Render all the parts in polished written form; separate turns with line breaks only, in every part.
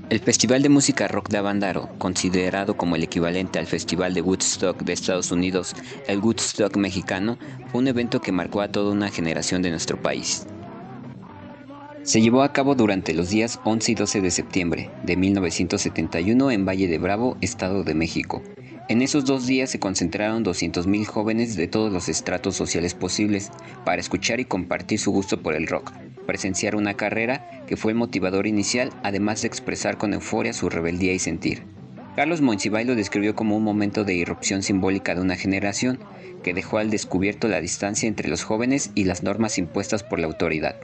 El Festival de Música Rock de Avándaro, considerado como el equivalente al Festival de Woodstock de Estados Unidos, el Woodstock mexicano, fue un evento que marcó a toda una generación de nuestro país. Se llevó a cabo durante los días 11 y 12 de septiembre de 1971 en Valle de Bravo, Estado de México. En esos 2 días se concentraron 200,000 jóvenes de todos los estratos sociales posibles para escuchar y compartir su gusto por el rock, presenciar una carrera que fue el motivador inicial, además de expresar con euforia su rebeldía y sentir. Carlos Monsiváis lo describió como un momento de irrupción simbólica de una generación que dejó al descubierto la distancia entre los jóvenes y las normas impuestas por la autoridad.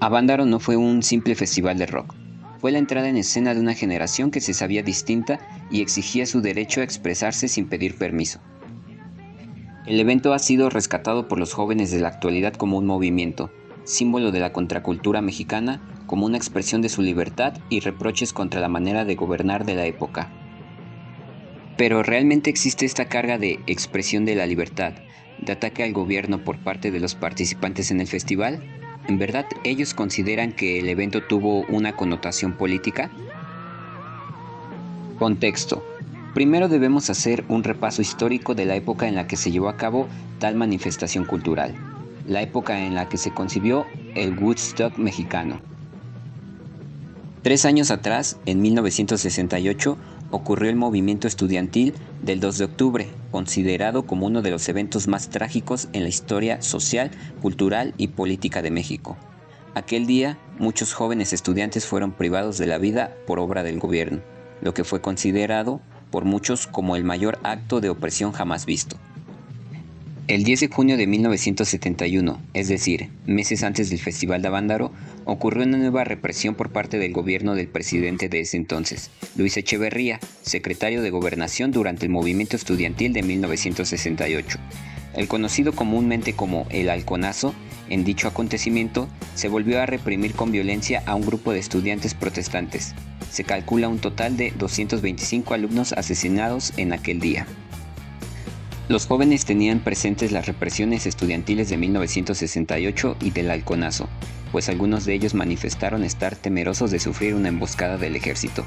Avándaro no fue un simple festival de rock, fue la entrada en escena de una generación que se sabía distinta y exigía su derecho a expresarse sin pedir permiso. El evento ha sido rescatado por los jóvenes de la actualidad como un movimiento, símbolo de la contracultura mexicana, como una expresión de su libertad y reproches contra la manera de gobernar de la época. Pero ¿realmente existe esta carga de expresión de la libertad, de ataque al gobierno por parte de los participantes en el festival? ¿En verdad ellos consideran que el evento tuvo una connotación política? Contexto. Primero debemos hacer un repaso histórico de la época en la que se llevó a cabo tal manifestación cultural, la época en la que se concibió el Woodstock mexicano. 3 años atrás, en 1968, ocurrió el movimiento estudiantil del 2 de octubre, considerado como uno de los eventos más trágicos en la historia social, cultural y política de México. Aquel día, muchos jóvenes estudiantes fueron privados de la vida por obra del gobierno, lo que fue considerado por muchos como el mayor acto de opresión jamás visto. El 10 de junio de 1971, es decir, meses antes del Festival de Avándaro, ocurrió una nueva represión por parte del gobierno del presidente de ese entonces, Luis Echeverría, secretario de Gobernación durante el movimiento estudiantil de 1968. El conocido comúnmente como el halconazo, en dicho acontecimiento, se volvió a reprimir con violencia a un grupo de estudiantes protestantes. Se calcula un total de 225 alumnos asesinados en aquel día. Los jóvenes tenían presentes las represiones estudiantiles de 1968 y del halconazo, pues algunos de ellos manifestaron estar temerosos de sufrir una emboscada del ejército.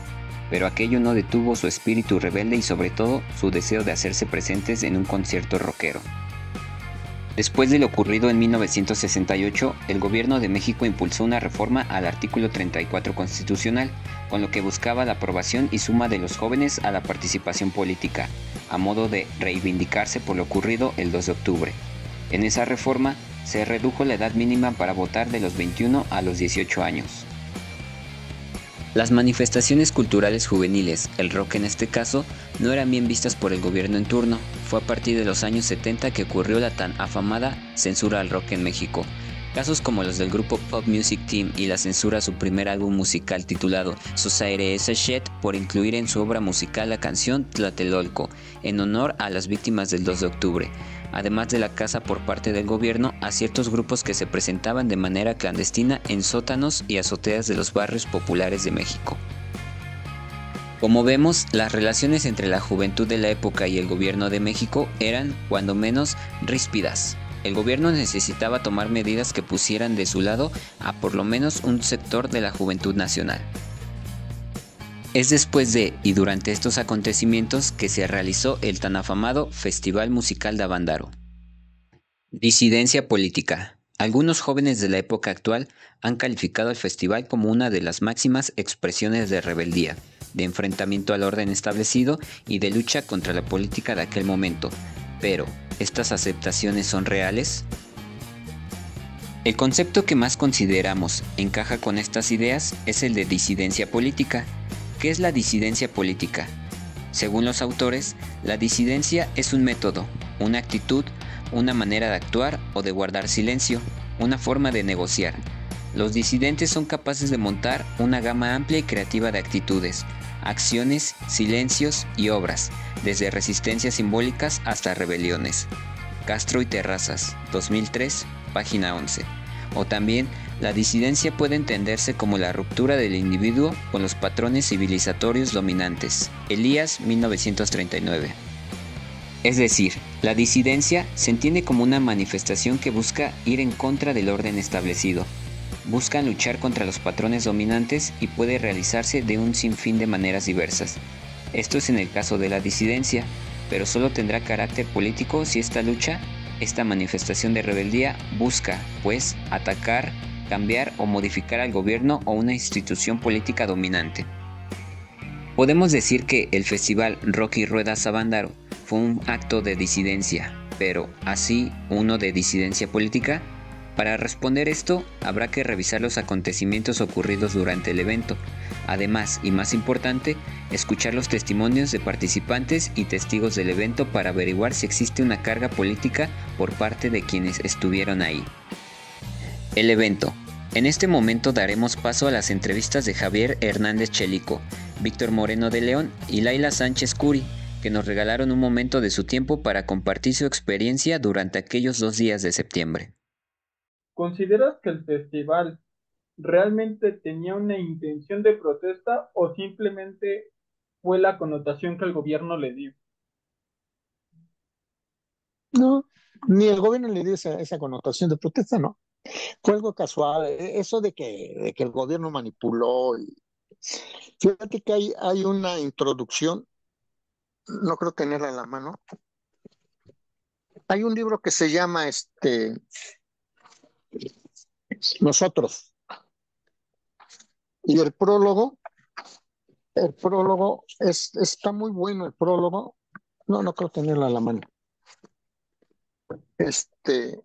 Pero aquello no detuvo su espíritu rebelde y sobre todo su deseo de hacerse presentes en un concierto rockero. Después de lo ocurrido en 1968, el gobierno de México impulsó una reforma al artículo 34 constitucional, con lo que buscaba la aprobación y suma de los jóvenes a la participación política, a modo de reivindicarse por lo ocurrido el 2 de octubre. En esa reforma, se redujo la edad mínima para votar de los 21 a los 18 años. Las manifestaciones culturales juveniles, el rock en este caso, no eran bien vistas por el gobierno en turno. Fue a partir de los años 70 que ocurrió la tan afamada censura al rock en México. Casos como los del grupo Pop Music Team y la censura a su primer álbum musical titulado Society is a Shit por incluir en su obra musical la canción Tlatelolco, en honor a las víctimas del 2 de octubre, además de la caza por parte del gobierno a ciertos grupos que se presentaban de manera clandestina en sótanos y azoteas de los barrios populares de México. Como vemos, las relaciones entre la juventud de la época y el gobierno de México eran, cuando menos, ríspidas. El gobierno necesitaba tomar medidas que pusieran de su lado a por lo menos un sector de la juventud nacional. Es después de y durante estos acontecimientos que se realizó el tan afamado Festival Musical de Avándaro. Disidencia política. Algunos jóvenes de la época actual han calificado al festival como una de las máximas expresiones de rebeldía, de enfrentamiento al orden establecido y de lucha contra la política de aquel momento. Pero, ¿estas aceptaciones son reales? El concepto que más consideramos encaja con estas ideas es el de disidencia política. ¿Qué es la disidencia política? Según los autores, la disidencia es un método, una actitud, una manera de actuar o de guardar silencio, una forma de negociar. Los disidentes son capaces de montar una gama amplia y creativa de actitudes, acciones, silencios y obras, desde resistencias simbólicas hasta rebeliones. Castro y Terrazas, 2003, página 11. O también, la disidencia puede entenderse como la ruptura del individuo con los patrones civilizatorios dominantes. Elías, 1939. Es decir, la disidencia se entiende como una manifestación que busca ir en contra del orden establecido. Buscan luchar contra los patrones dominantes y puede realizarse de un sinfín de maneras diversas. Esto es en el caso de la disidencia, pero solo tendrá carácter político si esta lucha, esta manifestación de rebeldía, busca, pues, atacar, cambiar o modificar al gobierno o una institución política dominante. Podemos decir que el festival Rocky Rueda Sabandáro fue un acto de disidencia, pero así uno de disidencia política. Para responder esto, habrá que revisar los acontecimientos ocurridos durante el evento. Además, y más importante, escuchar los testimonios de participantes y testigos del evento para averiguar si existe una carga política por parte de quienes estuvieron ahí. El evento. En este momento daremos paso a las entrevistas de Javier Hernández Chelico, Víctor Moreno de León y Laila Sánchez Curi, que nos regalaron un momento de su tiempo para compartir su experiencia durante aquellos 2 días de septiembre.
¿Consideras que el festival realmente tenía una intención de protesta o simplemente fue la connotación que el gobierno le dio?
No, ni el gobierno le dio esa connotación de protesta, no. Fue algo casual. Eso de que el gobierno manipuló. Fíjate que hay una introducción, no creo tenerla en la mano. Hay un libro que se llama Nosotros. Y el prólogo está muy bueno, el prólogo. No, no creo tenerla en la mano. Este,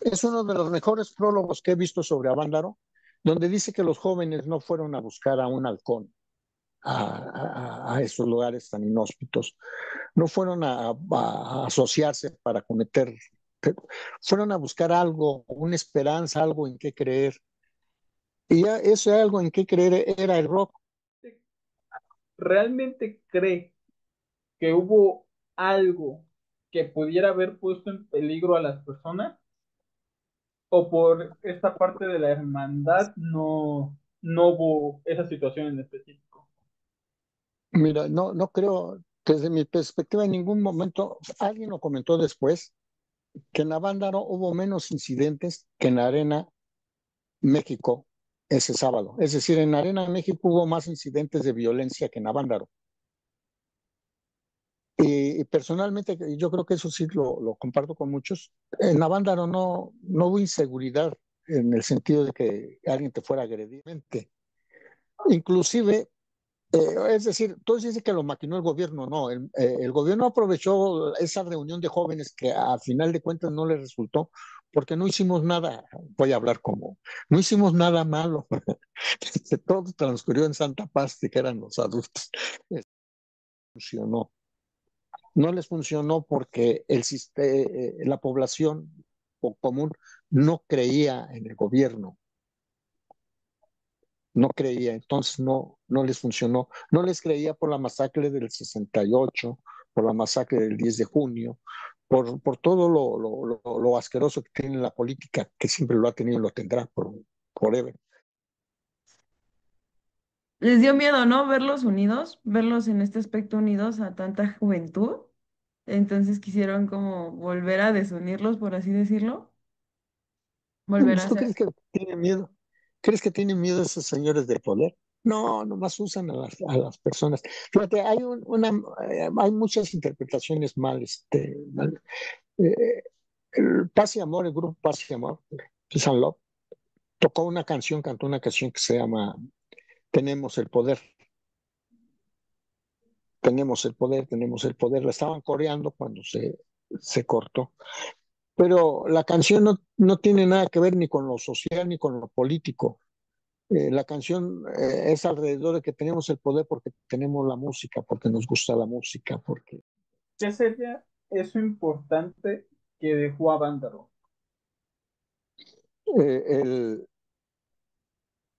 es uno de los mejores prólogos que he visto sobre Avándaro, donde dice que los jóvenes no fueron a buscar a un halcón a esos lugares tan inhóspitos, no fueron a asociarse para cometer, fueron a buscar algo, una esperanza, algo en qué creer. Y ya ese algo en qué creer era el rock.
¿Realmente cree que hubo algo que pudiera haber puesto en peligro a las personas? ¿O por esta parte de la hermandad no hubo esa situación en específico?
Mira, no creo, desde mi perspectiva, en ningún momento, alguien lo comentó después, que en Avándaro hubo menos incidentes que en Arena México ese sábado. Es decir, en Arena México hubo más incidentes de violencia que en Avándaro. Y personalmente, yo creo que eso sí lo comparto con muchos. En Avándaro no hubo inseguridad en el sentido de que alguien te fuera a agredir. Inclusive, es decir, tú dices que lo maquinó el gobierno, no, el gobierno aprovechó esa reunión de jóvenes que a final de cuentas no les resultó, porque no hicimos nada, voy a hablar como, no hicimos nada malo, todo transcurrió en Santa Paz, que eran los adultos. Funcionó. No les funcionó porque la población común no creía en el gobierno, no creía, entonces no les funcionó. No les creía por la masacre del 68, por la masacre del 10 de junio, por todo lo asqueroso que tiene la política, que siempre lo ha tenido y lo tendrá por forever.
Les dio miedo, ¿no? Verlos unidos, verlos en este aspecto unidos a tanta juventud. Entonces quisieron como volver a desunirlos, por así decirlo. Volver a
¿Tú
hacer.
crees que tienen miedo? ¿Crees que tienen miedo esos señores del poder? No, nomás usan a las personas. Fíjate, hay muchas interpretaciones mal. Paz y Amor, el grupo Paz y Amor, Peace and Love, cantó una canción que se llama Tenemos el poder, tenemos el poder, tenemos el poder. La estaban coreando cuando se cortó. Pero la canción no tiene nada que ver ni con lo social ni con lo político. La canción es alrededor de que tenemos el poder porque tenemos la música, porque nos gusta la música, porque
¿Qué sería eso importante que dejó a Vándaro?
el,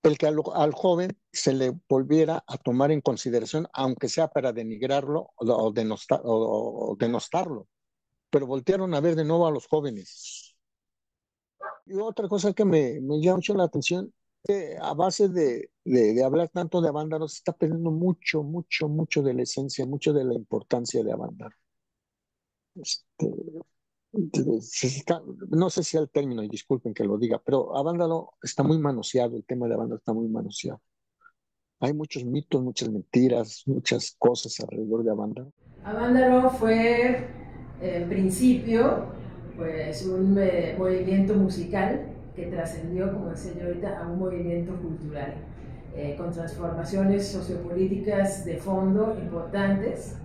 el que al joven se le volviera a tomar en consideración, aunque sea para denigrarlo o denostarlo, pero voltearon a ver de nuevo a los jóvenes. Y otra cosa que me llama mucho la atención, a base de hablar tanto de Avándaro, se está perdiendo mucho, mucho, mucho de la esencia, mucho de la importancia de Avándaro. este, no sé si es el término, y disculpen que lo diga, pero a Vándalo está muy manoseado, el tema de Vándalo está muy manoseado. Hay muchos mitos, muchas mentiras, muchas cosas alrededor de Avándaro.
Avándaro fue, en principio, pues un movimiento musical que trascendió, como decía yo ahorita, a un movimiento cultural, con transformaciones sociopolíticas de fondo importantes.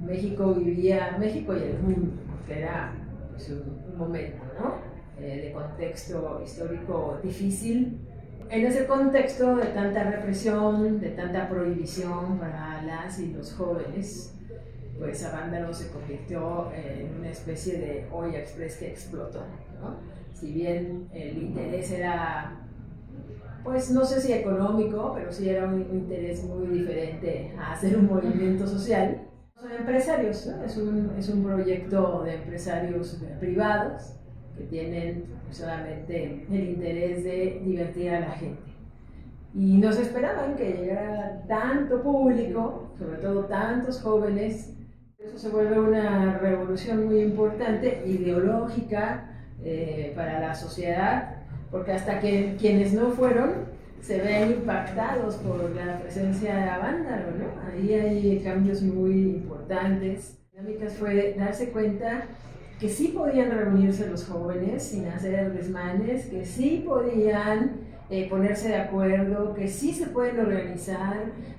México y el mundo, que era pues, un momento, ¿no? De contexto histórico difícil. En ese contexto de tanta represión, de tanta prohibición para las y los jóvenes, pues Avándaro se convirtió en una especie de olla express que explotó, ¿no? Si bien el interés era, pues no sé si económico, pero sí era un interés muy diferente a hacer un movimiento social. Son empresarios, ¿no? Es un proyecto de empresarios privados que tienen solamente el interés de divertir a la gente. Y no se esperaban que llegara tanto público, sobre todo tantos jóvenes. Eso se vuelve una revolución muy importante, ideológica, para la sociedad, porque hasta que quienes no fueron se ven impactados por la presencia de Avándaro, ¿no? Ahí hay cambios muy importantes. La dinámica fue darse cuenta que sí podían reunirse los jóvenes sin hacer desmanes, que sí podían ponerse de acuerdo, que sí se pueden organizar,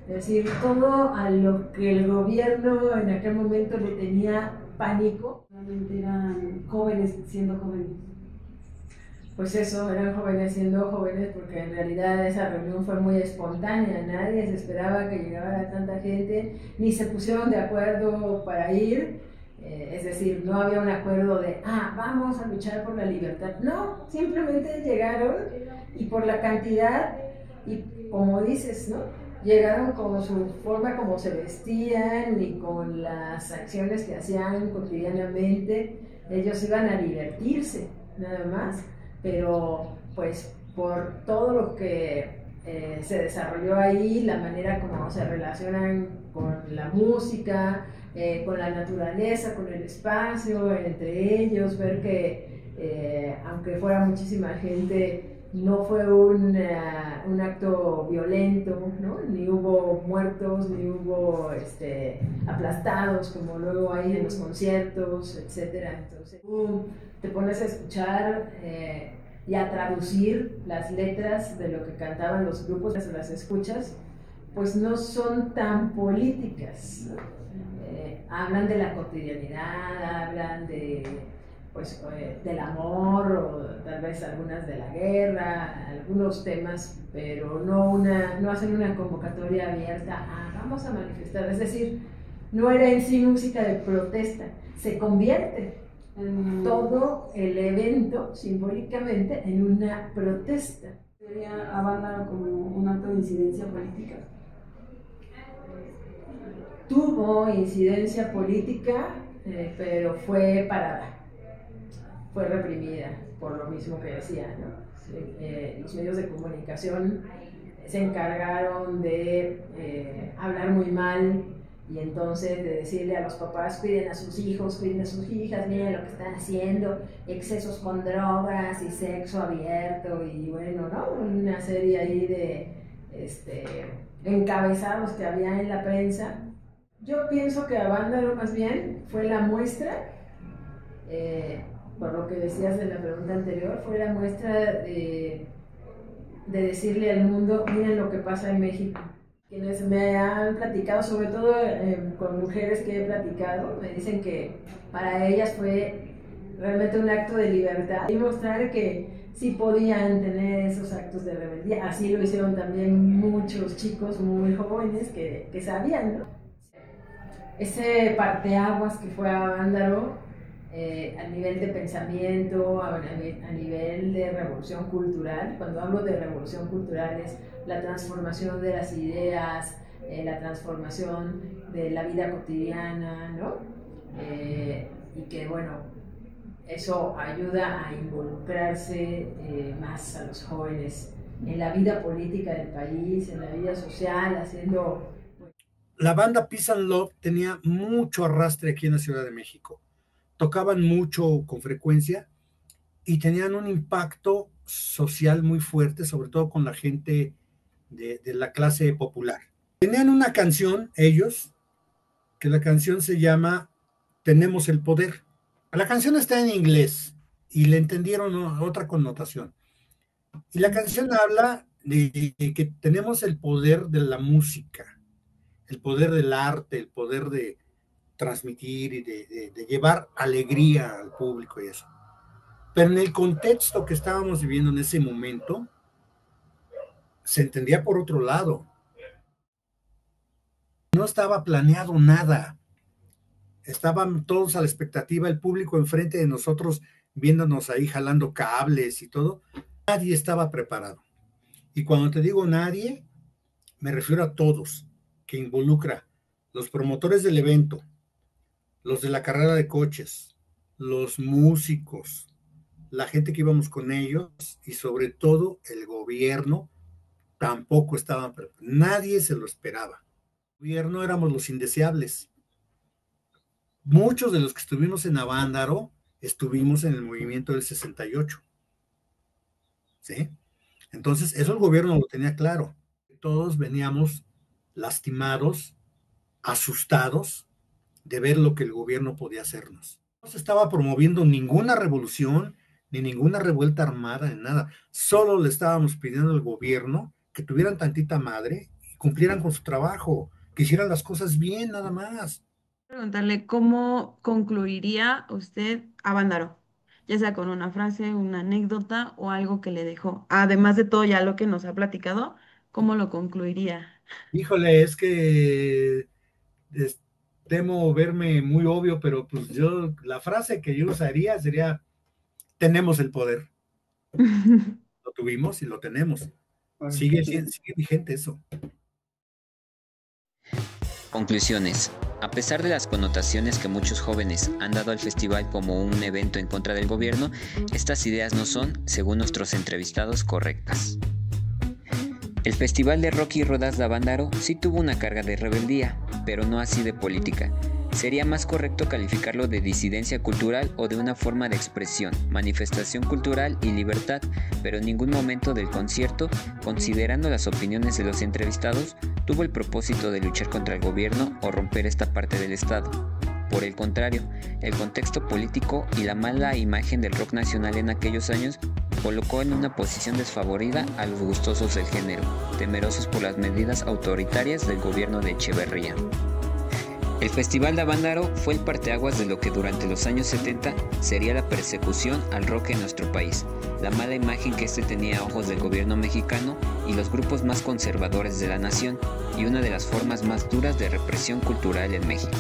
es decir, todo a lo que el gobierno en aquel momento le tenía pánico.
Realmente eran jóvenes siendo jóvenes.
Pues eso, eran jóvenes siendo jóvenes, porque en realidad esa reunión fue muy espontánea, nadie se esperaba que llegara tanta gente, ni se pusieron de acuerdo para ir. Es decir, no había un acuerdo de, vamos a luchar por la libertad. No, simplemente llegaron y por la cantidad y como dices, ¿no? Llegaron con su forma como se vestían y con las acciones que hacían cotidianamente. Ellos iban a divertirse, nada más, pero pues por todo lo que se desarrolló ahí, la manera como se relacionan con la música, con la naturaleza, con el espacio, entre ellos, ver que aunque fuera muchísima gente, no fue un acto violento, ¿no? Ni hubo muertos, ni hubo aplastados, como luego hay en los conciertos, etc. Entonces, te pones a escuchar y a traducir las letras de lo que cantaban los grupos, las escuchas, pues no son tan políticas, ¿no? Hablan de la cotidianidad, hablan de, pues, del amor, o tal vez algunas de la guerra, algunos temas, pero no hacen una convocatoria abierta a vamos a manifestar. Es decir, no era en sí música de protesta, se convierte todo el evento simbólicamente en una protesta.
¿Sería Avándaro como un acto de incidencia política?
Tuvo incidencia política, pero fue parada, fue reprimida por lo mismo que decía, ¿no? Los medios de comunicación se encargaron de hablar muy mal y entonces de decirle a los papás cuiden a sus hijos, cuiden a sus hijas, miren lo que están haciendo, excesos con drogas y sexo abierto y bueno, ¿no? Una serie ahí de encabezados que había en la prensa. Yo pienso que Avándaro más bien fue la muestra, por lo que decías de la pregunta anterior, fue la muestra de decirle al mundo, miren lo que pasa en México. Quienes me han platicado, sobre todo con mujeres que he platicado, me dicen que para ellas fue realmente un acto de libertad y mostrar que sí podían tener esos actos de rebeldía. Así lo hicieron también muchos chicos muy jóvenes que sabían, ¿no? Ese parteaguas que fue Avándaro, a nivel de pensamiento, a nivel de revolución cultural. Cuando hablo de revolución cultural es la transformación de las ideas, la transformación de la vida cotidiana, ¿no? Y que bueno, eso ayuda a involucrarse más a los jóvenes en la vida política del país, en la vida social, haciendo...
La banda Peace and Love tenía mucho arrastre aquí en la Ciudad de México. tocaban mucho con frecuencia y tenían un impacto social muy fuerte, sobre todo con la gente de la clase popular. Tenían una canción, ellos, que la canción se llama Tenemos el Poder. La canción está en inglés y le entendieron otra connotación. Y la canción habla de que tenemos el poder de la música, el poder del arte, el poder de transmitir y de llevar alegría al público y eso. Pero en el contexto que estábamos viviendo en ese momento, se entendía por otro lado. No estaba planeado nada. Estaban todos a la expectativa, el público enfrente de nosotros, viéndonos ahí jalando cables y todo. Nadie estaba preparado. Y cuando te digo nadie, me refiero a todos, que involucra los promotores del evento, los de la carrera de coches, los músicos, la gente que íbamos con ellos y sobre todo el gobierno tampoco estaba preparado. Nadie se lo esperaba. El gobierno éramos los indeseables. Muchos de los que estuvimos en Avándaro estuvimos en el movimiento del 68. ¿Sí? Entonces, eso el gobierno lo tenía claro. Todos veníamos lastimados, asustados de ver lo que el gobierno podía hacernos. No se estaba promoviendo ninguna revolución, ni ninguna revuelta armada, ni nada. Solo le estábamos pidiendo al gobierno que tuvieran tantita madre y cumplieran con su trabajo, que hicieran las cosas bien, nada más.
Preguntarle cómo concluiría usted Avándaro, ya sea con una frase, una anécdota o algo que le dejó. Además de todo ya lo que nos ha platicado, ¿cómo lo concluiría?
Híjole, es que temo verme muy obvio, pero pues la frase que yo usaría sería, tenemos el poder. Lo tuvimos y lo tenemos. Sigue vigente eso.
Conclusiones. A pesar de las connotaciones que muchos jóvenes han dado al festival como un evento en contra del gobierno, estas ideas no son, según nuestros entrevistados, correctas. El Festival de Rock y Rodas de Avándaro sí tuvo una carga de rebeldía, pero no así de política. Sería más correcto calificarlo de disidencia cultural o de una forma de expresión, manifestación cultural y libertad, pero en ningún momento del concierto, considerando las opiniones de los entrevistados, tuvo el propósito de luchar contra el gobierno o romper esta parte del Estado. Por el contrario, el contexto político y la mala imagen del rock nacional en aquellos años colocó en una posición desfavorida a los gustosos del género, temerosos por las medidas autoritarias del gobierno de Echeverría. El Festival de Avándaro fue el parteaguas de lo que durante los años 70 sería la persecución al rock en nuestro país, la mala imagen que este tenía a ojos del gobierno mexicano y los grupos más conservadores de la nación, y una de las formas más duras de represión cultural en México.